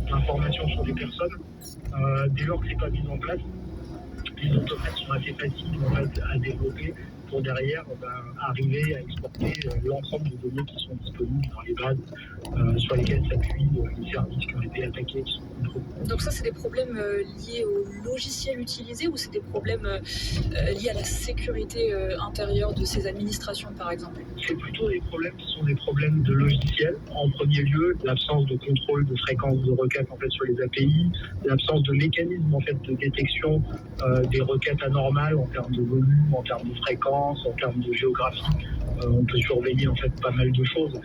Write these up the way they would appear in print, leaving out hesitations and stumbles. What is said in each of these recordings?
d'informations sur les personnes. Dès lors que c'est pas mis en place, les automates sont assez faciles en fait, à développer pour derrière arriver à exporter l'ensemble des données qui sont disponibles dans les bases sur lesquelles s'appuient les services qui ont été attaqués. Donc ça, c'est des problèmes liés au logiciel utilisé ou c'est des problèmes liés à la sécurité intérieure de ces administrations, par exemple? C'est plutôt des problèmes qui sont des problèmes de logiciel. En premier lieu, l'absence de contrôle de fréquence de requêtes en fait, sur les API, l'absence de mécanisme en fait, de détection des requêtes anormales en termes de volume, en termes de fréquence, en termes de géographie. On peut surveiller en fait pas mal de choses,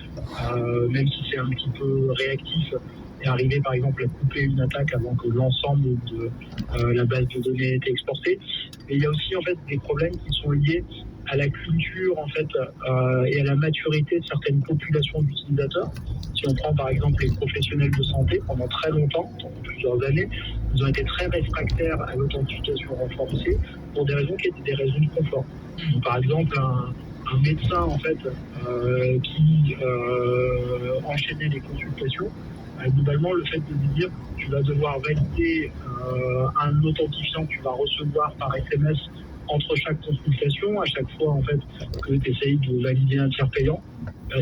même si c'est un petit peu réactif. Et arriver par exemple à couper une attaque avant que l'ensemble de la base de données ait été exportée. Et il y a aussi en fait des problèmes qui sont liés à la culture en fait et à la maturité de certaines populations d'utilisateurs. Si on prend par exemple les professionnels de santé, pendant très longtemps, pendant plusieurs années, ils ont été très réfractaires à l'authentification renforcée pour des raisons qui étaient des raisons de confort. Donc, par exemple, un médecin en fait qui enchaînait les consultations. Globalement, le fait de lui dire tu vas devoir valider un authentifiant que tu vas recevoir par SMS entre chaque consultation, à chaque fois en fait que tu essayes de valider un tiers payant,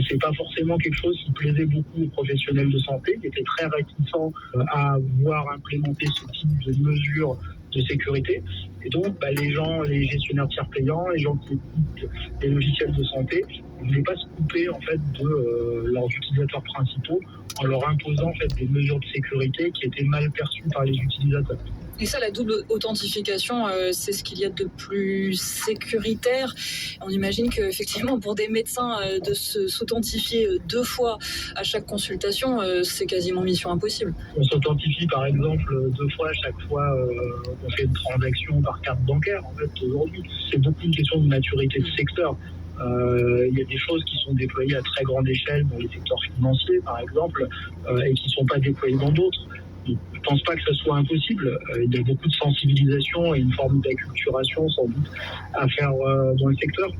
c'est pas forcément quelque chose qui plaisait beaucoup aux professionnels de santé, qui étaient très réticents à voir implémenter ce type de mesures de sécurité. Et donc, les gens, les gestionnaires tiers payants, les gens qui écoutent les logiciels de santé, ne voulaient pas se couper en fait de leurs utilisateurs principaux en leur imposant en fait des mesures de sécurité qui étaient mal perçues par les utilisateurs. Et ça, la double authentification, c'est ce qu'il y a de plus sécuritaire. On imagine qu'effectivement, pour des médecins, de s'authentifier 2 fois à chaque consultation, c'est quasiment mission impossible. On s'authentifie par exemple 2 fois à chaque fois qu'on fait une transaction par carte bancaire. En fait, aujourd'hui, c'est beaucoup une question de maturité de secteur. Il y a des choses qui sont déployées à très grande échelle dans les secteurs financiers, par exemple, et qui ne sont pas déployées dans d'autres. Je ne pense pas que ça soit impossible. Il y a beaucoup de sensibilisation et une forme d'acculturation sans doute à faire dans le secteur.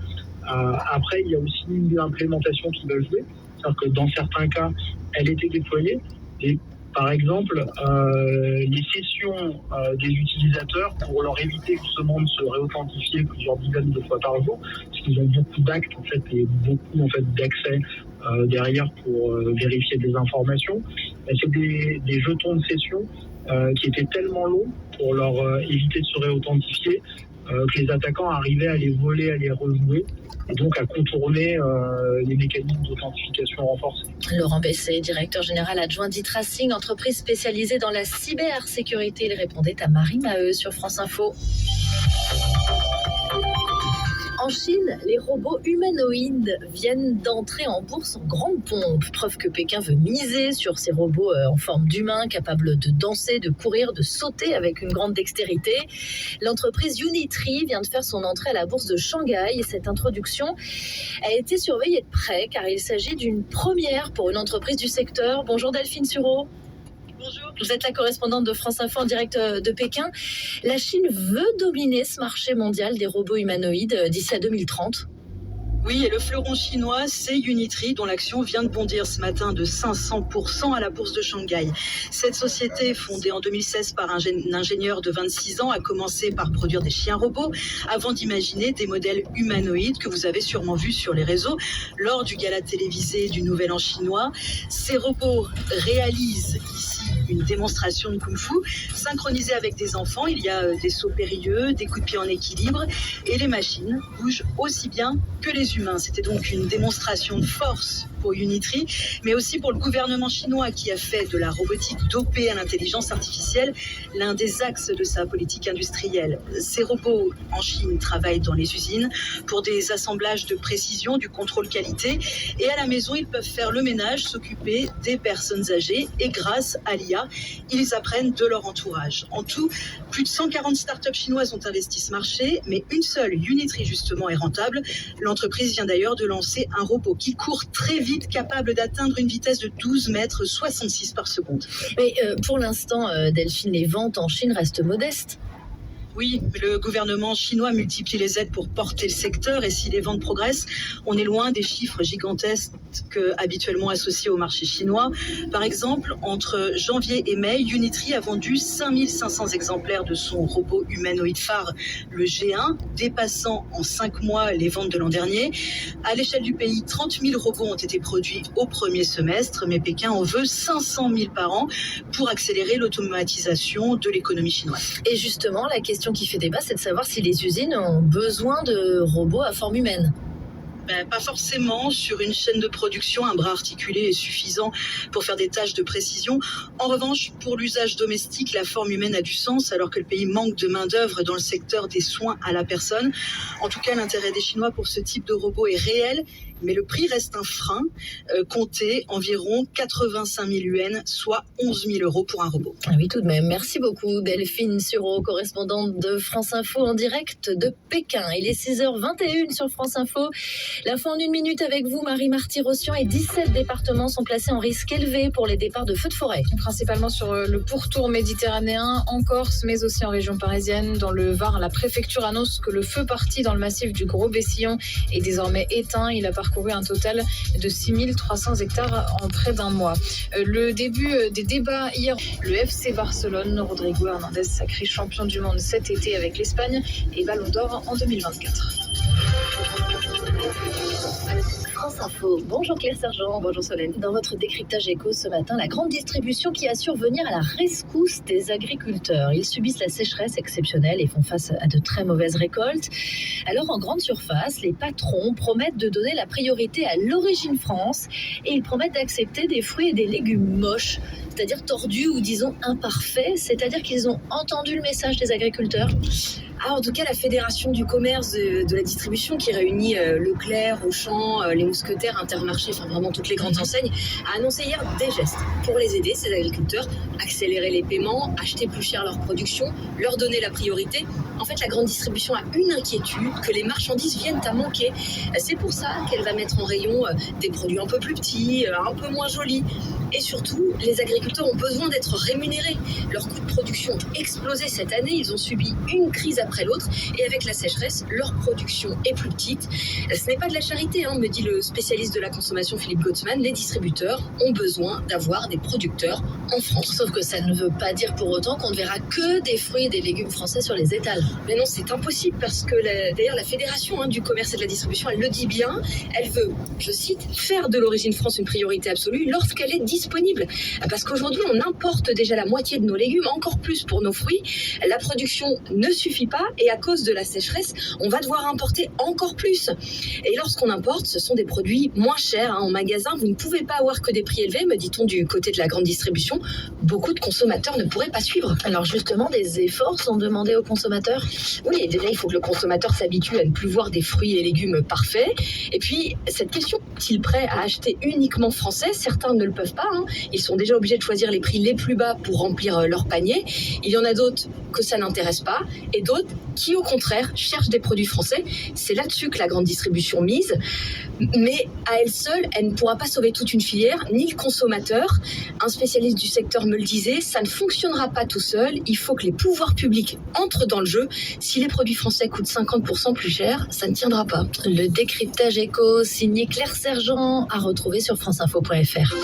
Après, il y a aussi l'implémentation qui va jouer. C'est-à-dire que dans certains cas, elle était déployée. Et par exemple, les sessions des utilisateurs pour leur éviter justement de se réauthentifier plusieurs dizaines de fois par jour, parce qu'ils ont beaucoup d'actes en fait et beaucoup en fait d'accès derrière pour vérifier des informations. C'est des jetons de session qui étaient tellement longs pour leur éviter de se réauthentifier que les attaquants arrivaient à les voler, à les rejouer, et donc à contourner les mécanismes d'authentification renforcés. Laurent Besset, directeur général adjoint d'e-Tracing, entreprise spécialisée dans la cybersécurité. Il répondait à Marie Maheu sur France Info. En Chine, les robots humanoïdes viennent d'entrer en bourse en grande pompe. Preuve que Pékin veut miser sur ces robots en forme d'humains, capables de danser, de courir, de sauter avec une grande dextérité. L'entreprise Unitree vient de faire son entrée à la bourse de Shanghai. Et cette introduction a été surveillée de près car il s'agit d'une première pour une entreprise du secteur. Bonjour Delphine Sureau. Bonjour. Vous êtes la correspondante de France Info en direct de Pékin. La Chine veut dominer ce marché mondial des robots humanoïdes d'ici à 2030. Oui, et le fleuron chinois, c'est Unitree, dont l'action vient de bondir ce matin de 500% à la bourse de Shanghai. Cette société, fondée en 2016 par un ingénieur de 26 ans, a commencé par produire des chiens robots avant d'imaginer des modèles humanoïdes que vous avez sûrement vus sur les réseaux lors du gala télévisé du Nouvel An chinois. Ces robots réalisent ici une démonstration de kung-fu synchronisée avec des enfants. Il y a des sauts périlleux, des coups de pied en équilibre et les machines bougent aussi bien que les humains. C'était donc une démonstration de force pour Unitree, mais aussi pour le gouvernement chinois qui a fait de la robotique dopée à l'intelligence artificielle l'un des axes de sa politique industrielle. Ces robots en Chine travaillent dans les usines pour des assemblages de précision, du contrôle qualité, et à la maison, ils peuvent faire le ménage, s'occuper des personnes âgées, et grâce à l'IA, ils apprennent de leur entourage. En tout, plus de 140 startups chinoises ont investi ce marché, mais une seule, Unitree justement, est rentable. L'entreprise vient d'ailleurs de lancer un robot qui court très vite, capable d'atteindre une vitesse de 12 mètres 66 par seconde. Mais pour l'instant, Delphine, les ventes en Chine restent modestes. Oui, le gouvernement chinois multiplie les aides pour porter le secteur et si les ventes progressent, on est loin des chiffres gigantesques habituellement associés au marché chinois. Par exemple, entre janvier et mai, Unitree a vendu 5500 exemplaires de son robot humanoïde phare, le G1, dépassant en 5 mois les ventes de l'an dernier. À l'échelle du pays, 30 000 robots ont été produits au premier semestre, mais Pékin en veut 500 000 par an pour accélérer l'automatisation de l'économie chinoise. Et justement, la question qui fait débat, c'est de savoir si les usines ont besoin de robots à forme humaine. Pas forcément. Sur une chaîne de production, un bras articulé est suffisant pour faire des tâches de précision. En revanche, pour l'usage domestique, la forme humaine a du sens alors que le pays manque de main-d'œuvre dans le secteur des soins à la personne. En tout cas, l'intérêt des Chinois pour ce type de robot est réel, mais le prix reste un frein. Comptez environ 85 000 yuan, soit 11 000 euros pour un robot. Ah oui, tout de même. Merci beaucoup, Delphine Sureau, correspondante de France Info en direct de Pékin. Il est 6h21 sur France Info. L'info en 1 minute avec vous, Marie Marty-Rossian, et 17 départements sont placés en risque élevé pour les départs de feux de forêt. Principalement sur le pourtour méditerranéen, en Corse, mais aussi en région parisienne. Dans le Var, la préfecture annonce que le feu parti dans le massif du Gros-Bessillon est désormais éteint. Il a parcouru un total de 6300 hectares en près d'un mois. Le début des débats hier, le FC Barcelone, Rodrigo Hernandez sacré champion du monde cet été avec l'Espagne et Ballon d'Or en 2024. France Info. Bonjour Claire Sergent, bonjour Solène. Dans votre décryptage éco ce matin, la grande distribution qui assure venir à la rescousse des agriculteurs. Ils subissent la sécheresse exceptionnelle et font face à de très mauvaises récoltes. Alors en grande surface, les patrons promettent de donner la priorité à l'origine France et ils promettent d'accepter des fruits et des légumes moches, c'est-à-dire tordus ou disons imparfaits, c'est-à-dire qu'ils ont entendu le message des agriculteurs. En tout cas, la Fédération du commerce de la distribution qui réunit Leclerc, Auchan, les Mousquetaires, Intermarché, enfin vraiment toutes les grandes enseignes, a annoncé hier des gestes pour les aider, ces agriculteurs, accélérer les paiements, acheter plus cher leur production, leur donner la priorité. En fait, la grande distribution a une inquiétude, que les marchandises viennent à manquer. C'est pour ça qu'elle va mettre en rayon des produits un peu plus petits, un peu moins jolis. Et surtout, les agriculteurs ont besoin d'être rémunérés. Leurs coûts de production ont explosé cette année, ils ont subi une crise après l'autre et avec la sécheresse, leur production est plus petite. Ce n'est pas de la charité, me dit le spécialiste de la consommation Philippe Gautzmann. Les distributeurs ont besoin d'avoir des producteurs en France. Sauf que ça ne veut pas dire pour autant qu'on ne verra que des fruits et des légumes français sur les étals. Mais non, c'est impossible parce que d'ailleurs la Fédération du commerce et de la distribution, elle le dit bien, elle veut, je cite, faire de l'origine France une priorité absolue lorsqu'elle est disponible. Parce qu'aujourd'hui, on importe déjà la moitié de nos légumes, encore plus pour nos fruits. La production ne suffit pas et à cause de la sécheresse, on va devoir importer encore plus. Et lorsqu'on importe, ce sont des produits moins chers. En magasin, vous ne pouvez pas avoir que des prix élevés, me dit-on du côté de la grande distribution. Beaucoup de consommateurs ne pourraient pas suivre. Alors justement, des efforts sont demandés aux consommateurs. Oui, déjà, il faut que le consommateur s'habitue à ne plus voir des fruits et légumes parfaits. Et puis, cette question, est-il prêt à acheter uniquement français? Certains ne le peuvent pas. Ils sont déjà obligés de choisir les prix les plus bas pour remplir leur panier. Il y en a d'autres que ça n'intéresse pas et d'autres qui, au contraire, cherchent des produits français. C'est là-dessus que la grande distribution mise. Mais à elle seule, elle ne pourra pas sauver toute une filière, ni le consommateur. Un spécialiste du secteur me le disait, ça ne fonctionnera pas tout seul. Il faut que les pouvoirs publics entrent dans le jeu. Si les produits français coûtent 50% plus cher, ça ne tiendra pas. Le décryptage éco signé Claire Sergent à retrouver sur franceinfo.fr.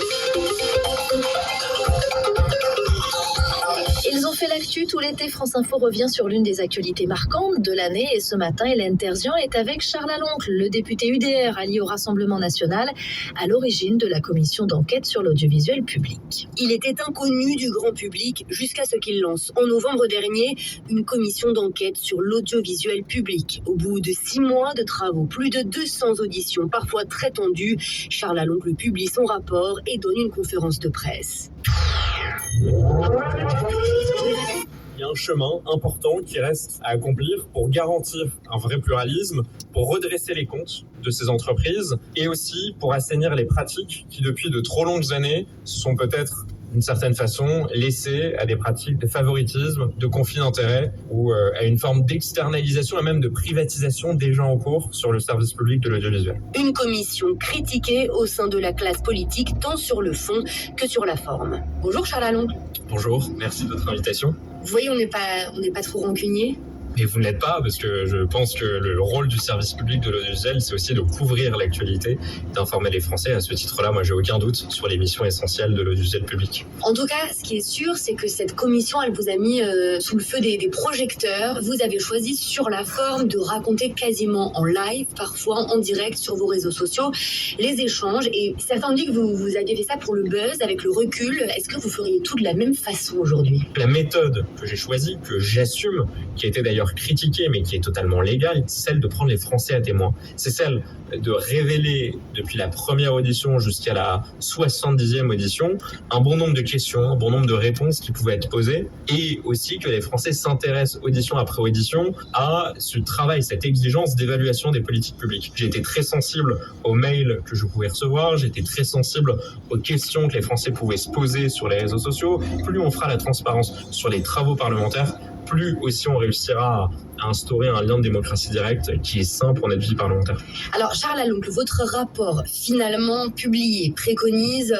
Ils ont fait l'actu tout l'été. France Info revient sur l'une des actualités marquantes de l'année. Et ce matin, Hélène Terzian est avec Charles Aloncle, le député UDR allié au Rassemblement national, à l'origine de la commission d'enquête sur l'audiovisuel public. Il était inconnu du grand public jusqu'à ce qu'il lance en novembre dernier une commission d'enquête sur l'audiovisuel public. Au bout de 6 mois de travaux, plus de 200 auditions, parfois très tendues, Charles Aloncle publie son rapport et donne une conférence de presse. Il y a un chemin important qui reste à accomplir pour garantir un vrai pluralisme, pour redresser les comptes de ces entreprises et aussi pour assainir les pratiques qui, depuis de trop longues années, sont peut-être d'une certaine façon laissées à des pratiques de favoritisme, de conflit d'intérêts ou à une forme d'externalisation et même de privatisation déjà en cours sur le service public de l'audiovisuel. Une commission critiquée au sein de la classe politique, tant sur le fond que sur la forme. Bonjour Charles Aloncle. Bonjour, merci de votre invitation. Vous voyez, on n'est pas trop rancunier. Mais vous ne l'êtes pas, parce que je pense que le rôle du service public de l'audiovisuel, c'est aussi de couvrir l'actualité, d'informer les Français. À ce titre-là, moi, j'ai aucun doute sur les missions essentielles de l'audiovisuel public. En tout cas, ce qui est sûr, c'est que cette commission, elle vous a mis sous le feu des projecteurs. Vous avez choisi sur la forme de raconter quasiment en live, parfois en direct sur vos réseaux sociaux, les échanges. Et certains ont dit que vous aviez fait ça pour le buzz, avec le recul. Est-ce que vous feriez tout de la même façon aujourd'hui ? La méthode que j'ai choisie, que j'assume, qui a été d'ailleurs critiquée, mais qui est totalement légale, c'est celle de prendre les Français à témoin. C'est celle de révéler, depuis la première audition jusqu'à la 70e audition, un bon nombre de questions, un bon nombre de réponses qui pouvaient être posées, et aussi que les Français s'intéressent audition après audition à ce travail, cette exigence d'évaluation des politiques publiques. J'ai été très sensible aux mails que je pouvais recevoir, j'ai été très sensible aux questions que les Français pouvaient se poser sur les réseaux sociaux. Plus on fera la transparence sur les travaux parlementaires, plus aussi on réussira à instaurer un lien de démocratie directe qui est sain pour notre vie parlementaire. Alors, Charles Aloncle, votre rapport finalement publié préconise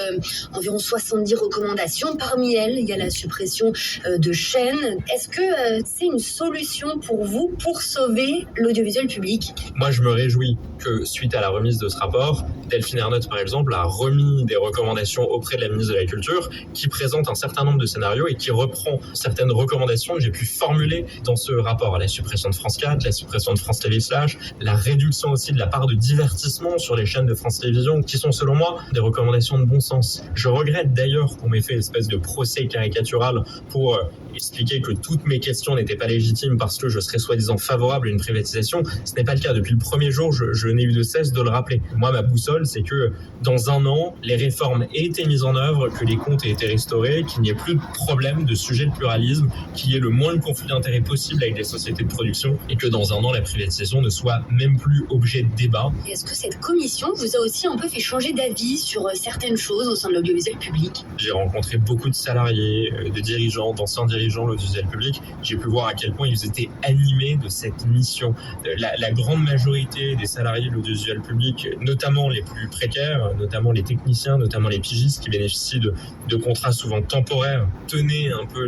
environ 70 recommandations. Parmi elles, il y a la suppression de chaînes. Est-ce que c'est une solution pour vous pour sauver l'audiovisuel public ? Moi, je me réjouis que suite à la remise de ce rapport, Delphine Ernotte, par exemple, a remis des recommandations auprès de la ministre de la Culture qui présente un certain nombre de scénarios et qui reprend certaines recommandations que j'ai pu formuler dans ce rapport. La suppression de France 4, la suppression de France TV Slash, la réduction aussi de la part de divertissement sur les chaînes de France Télévisions, qui sont selon moi des recommandations de bon sens. Je regrette d'ailleurs qu'on m'ait fait une espèce de procès caricatural pour expliquer que toutes mes questions n'étaient pas légitimes parce que je serais soi-disant favorable à une privatisation. Ce n'est pas le cas. Depuis le premier jour, je n'ai eu de cesse de le rappeler. Moi, ma boussole, c'est que dans un an, les réformes aient été mises en œuvre, que les comptes aient été restaurés, qu'il n'y ait plus de problème de sujet de pluralisme, qu'il y ait le moins de conflits d'intérêts possible avec les sociétés de production et que dans un an, la privatisation ne soit même plus objet de débat. Et est-ce que cette commission vous a aussi un peu fait changer d'avis sur certaines choses au sein de l'audiovisuel public ? J'ai rencontré beaucoup de salariés, de dirigeants, d'anciens dirigeants de l'audiovisuel public. J'ai pu voir à quel point ils étaient animés de cette mission. La grande majorité des salariés de l'audiovisuel public, notamment les plus précaires, notamment les techniciens, notamment les pigistes qui bénéficient de contrats souvent temporaires, tenaient un peu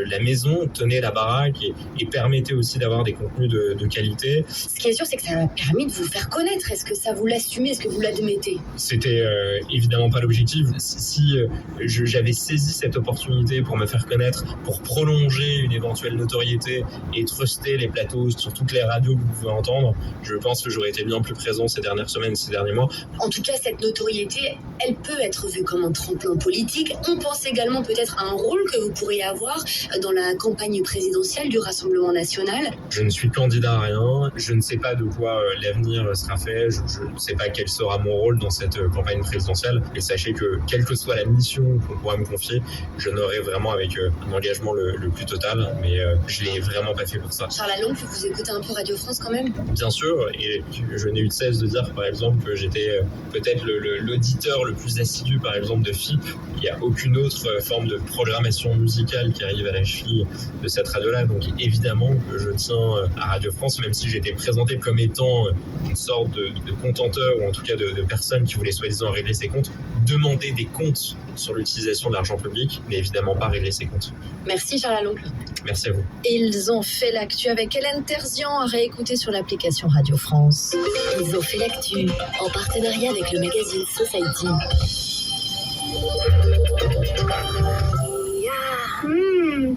la maison, tenaient la baraque et permettaient aussi d'avoir des contenus de qualité. Ce qui est sûr, c'est que ça a permis de vous faire connaître. Est-ce que ça vous l'assumez ? Est-ce que vous l'admettez ? C'était évidemment pas l'objectif. Si j'avais saisi cette opportunité pour me faire connaître, pour prolonger une éventuelle notoriété et truster les plateaux sur toutes les radios que vous pouvez entendre, je pense que j'aurais été bien plus présent ces dernières semaines, ces derniers mois. En tout cas, cette notoriété, elle peut être vue comme un tremplin politique. On pense également peut-être à un rôle que vous pourriez avoir dans la campagne présidentielle du Rassemblement national. Je ne suis candidat à rien, je ne sais pas de quoi l'avenir sera fait, je ne sais pas quel sera mon rôle dans cette campagne présidentielle. Et sachez que, quelle que soit la mission qu'on pourra me confier, je n'aurai vraiment avec un engagement le plus total, mais je ne l'ai vraiment pas fait pour ça. Charles Aloncle, vous écoutez un peu Radio France quand même ? Bien sûr, et je n'ai eu de cesse de dire par exemple que j'étais peut-être l'auditeur le plus assidu par exemple de FIP. Il n'y a aucune autre forme de programmation musicale qui arrive à la cheville de cette radio-là, donc évidemment que je tiens à Radio France, même si j'étais présenté comme étant une sorte de contenteur, ou en tout cas de personne qui voulait soi-disant régler ses comptes, demander des comptes sur l'utilisation de l'argent public, mais évidemment pas régler ses comptes. Merci Charles Aloncle. Merci à vous. Ils ont fait l'actu avec Hélène Terzian à réécouter sur l'application Radio France. Ils ont fait l'actu en partenariat avec le magazine Society.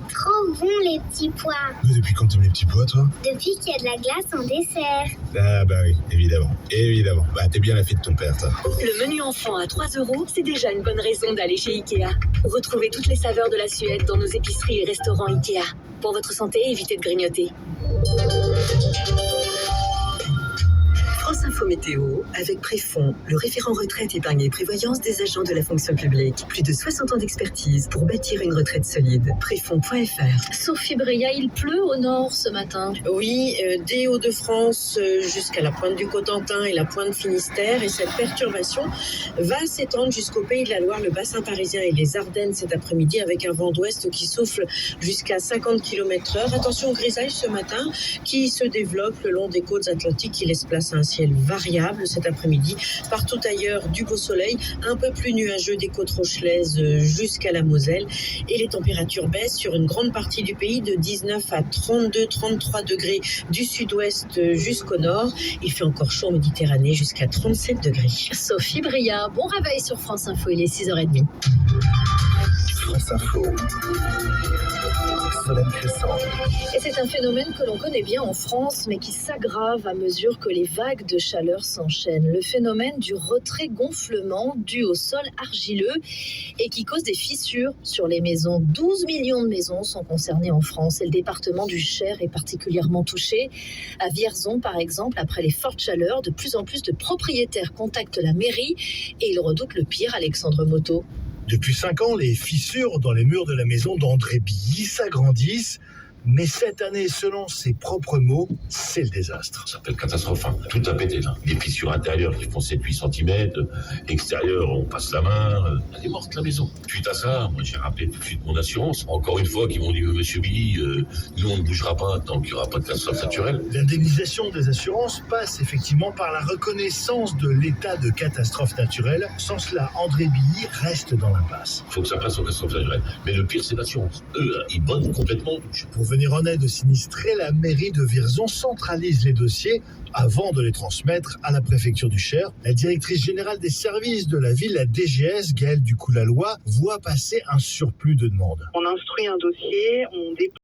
Trop bon les petits pois. Mais depuis quand t'aimes les petits pois, toi ? Depuis qu'il y a de la glace en dessert. Ah bah oui, évidemment. Évidemment. Bah t'es bien la fille de ton père, toi. Le menu enfant à 3 €, c'est déjà une bonne raison d'aller chez Ikea. Retrouvez toutes les saveurs de la Suède dans nos épiceries et restaurants Ikea. Pour votre santé, évitez de grignoter. France Info Météo, avec Préfond, le référent retraite, épargne et prévoyance des agents de la fonction publique. Plus de 60 ans d'expertise pour bâtir une retraite solide. Préfond.fr. Sophie Breillat, il pleut au nord ce matin. Oui, des Hauts-de-France jusqu'à la pointe du Cotentin et la pointe Finistère. Et cette perturbation va s'étendre jusqu'au Pays de la Loire, le bassin parisien et les Ardennes cet après-midi, avec un vent d'ouest qui souffle jusqu'à 50 km/h. Attention aux grisailles ce matin qui se développent le long des côtes atlantiques qui laissent place à un ciel variable cet après-midi. Partout ailleurs, du beau soleil, un peu plus nuageux des côtes rochelaises jusqu'à la Moselle. Et les températures baissent sur une grande partie du pays de 19 à 32-33 degrés du sud-ouest jusqu'au nord. Il fait encore chaud en Méditerranée jusqu'à 37 degrés. Sophie Bria, bon réveil sur France Info, il est 6h30. France Info. Solène Crescent. Et c'est un phénomène que l'on connaît bien en France, mais qui s'aggrave à mesure que les vagues de chaleur s'enchaînent. Le phénomène du retrait-gonflement dû au sol argileux et qui cause des fissures sur les maisons. 12 millions de maisons sont concernées en France et le département du Cher est particulièrement touché. À Vierzon, par exemple, après les fortes chaleurs, de plus en plus de propriétaires contactent la mairie et ils redoutent le pire. Alexandre Moto. Depuis 5 ans, les fissures dans les murs de la maison d'André Billy s'agrandissent. Mais cette année, selon ses propres mots, c'est le désastre. Ça s'appelle catastrophe. Tout a pété là. Des fissures intérieures qui font 7-8 cm, extérieures, on passe la main. Elle est morte la maison. Suite à ça, moi j'ai rappelé tout de suite mon assurance. Encore une fois, qui m'ont dit Monsieur Billy, nous on ne bougera pas tant qu'il n'y aura pas de catastrophe naturelle. L'indemnisation des assurances passe effectivement par la reconnaissance de l'état de catastrophe naturelle. Sans cela, André Billy reste dans l'impasse. Il faut que ça passe aux catastrophes naturelles. Mais le pire, c'est l'assurance. Eux, ils bonnent complètement. Pour venir en aide aux sinistrés, la mairie de Vierzon centralise les dossiers avant de les transmettre à la préfecture du Cher. La directrice générale des services de la ville, la DGS, Gaëlle Ducoux-Laloy, voit passer un surplus de demandes. On instruit un dossier, on dépose